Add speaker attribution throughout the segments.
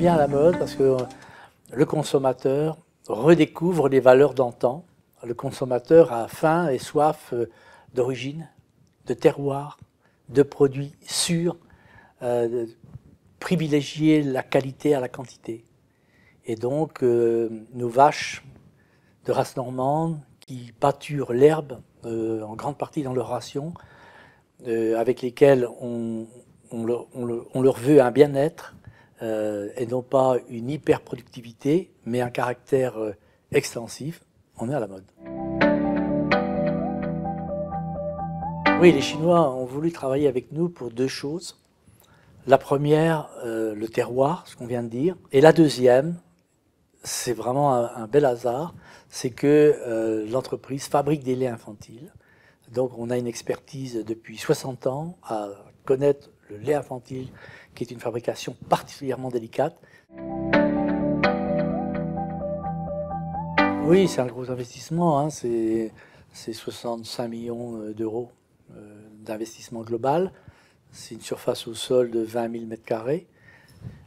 Speaker 1: revient à la mode parce que le consommateur redécouvre les valeurs d'antan. Le consommateur a faim et soif d'origine, de terroir, de produits sûrs, privilégier la qualité à la quantité. Et donc, nos vaches de race normande qui pâturent l'herbe en grande partie dans leur ration, avec lesquelles on leur veut un bien-être et non pas une hyper-productivité, mais un caractère extensif, on est à la mode. Oui, les Chinois ont voulu travailler avec nous pour deux choses. La première, le terroir, ce qu'on vient de dire. Et la deuxième, c'est vraiment un bel hasard, c'est que l'entreprise fabrique des laits infantiles. Donc on a une expertise depuis 60 ans à connaître le lait infantile, qui est une fabrication particulièrement délicate. Oui, c'est un gros investissement, hein, c'est 65 millions d'euros d'investissement global. C'est une surface au sol de 20 000 m²,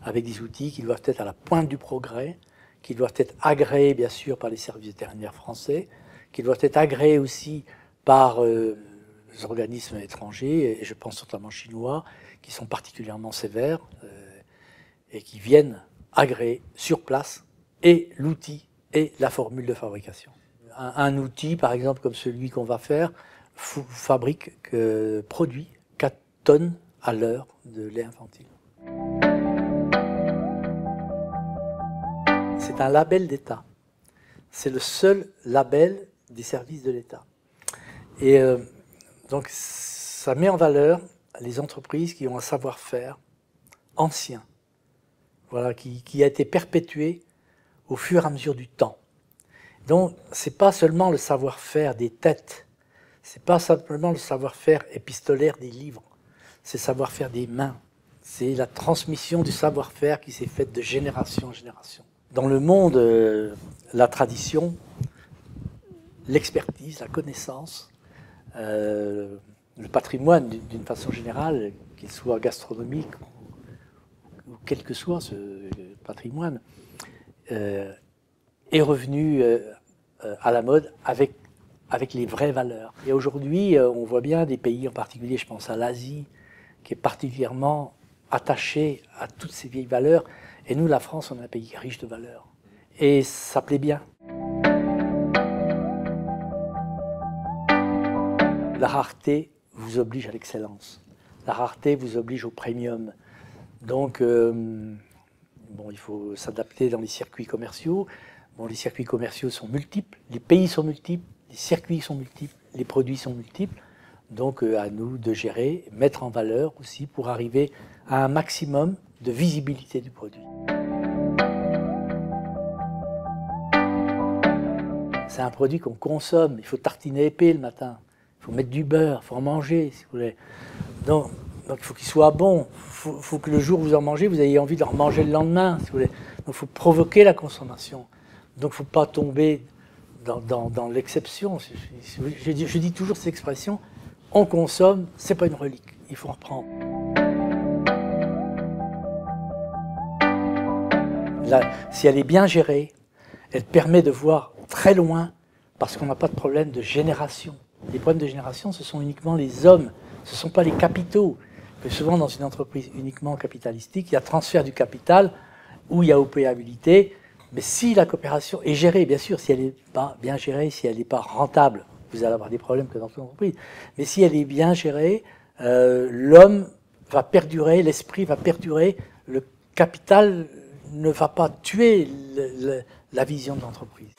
Speaker 1: avec des outils qui doivent être à la pointe du progrès, qui doivent être agréés bien sûr par les services vétérinaires français, qui doivent être agréés aussi par les organismes étrangers, et je pense notamment chinois, qui sont particulièrement sévères et qui viennent agréer sur place et l'outil et la formule de fabrication. Un outil, par exemple, comme celui qu'on va faire, produit 4 tonnes à l'heure de lait infantile. C'est un label d'État. C'est le seul label des services de l'État. Et donc, ça met en valeur les entreprises qui ont un savoir-faire ancien, voilà, qui a été perpétué au fur et à mesure du temps. Donc, ce n'est pas seulement le savoir-faire des têtes, ce n'est pas simplement le savoir-faire épistolaire des livres, c'est le savoir-faire des mains. C'est la transmission du savoir-faire qui s'est faite de génération en génération. Dans le monde, la tradition, l'expertise, la connaissance, le patrimoine d'une façon générale, qu'il soit gastronomique ou quel que soit ce patrimoine, est revenu à la mode avec les vraies valeurs. Et aujourd'hui, on voit bien des pays, en particulier, je pense à l'Asie, qui est particulièrement attaché à toutes ces vieilles valeurs. Et nous, la France, on est un pays riche de valeurs. Et ça plaît bien. La rareté vous oblige à l'excellence. La rareté vous oblige au premium. Donc, bon, il faut s'adapter dans les circuits commerciaux. Bon, les circuits commerciaux sont multiples, les pays sont multiples, les circuits sont multiples, les produits sont multiples. Donc, à nous de gérer, mettre en valeur aussi pour arriver à un maximum de visibilité du produit. C'est un produit qu'on consomme. Il faut tartiner épais le matin. Il faut mettre du beurre, il faut en manger, si vous voulez. Donc il faut qu'il soit bon. Il faut que le jour où vous en mangez, vous ayez envie d'en manger le lendemain, si vous voulez. Donc il faut provoquer la consommation. Donc il ne faut pas tomber dans l'exception. Je dis toujours cette expression, on consomme, ce n'est pas une relique, il faut en reprendre. Là, si elle est bien gérée, elle permet de voir très loin parce qu'on n'a pas de problème de génération. Les problèmes de génération, ce sont uniquement les hommes, ce ne sont pas les capitaux. Que souvent, dans une entreprise uniquement capitalistique, il y a transfert du capital où il y a opéabilité. Mais si la coopération est gérée, bien sûr, si elle n'est pas bien gérée, si elle n'est pas rentable, vous allez avoir des problèmes que dans toute entreprise. Mais si elle est bien gérée, l'homme va perdurer, l'esprit va perdurer, le capital ne va pas tuer la vision de l'entreprise.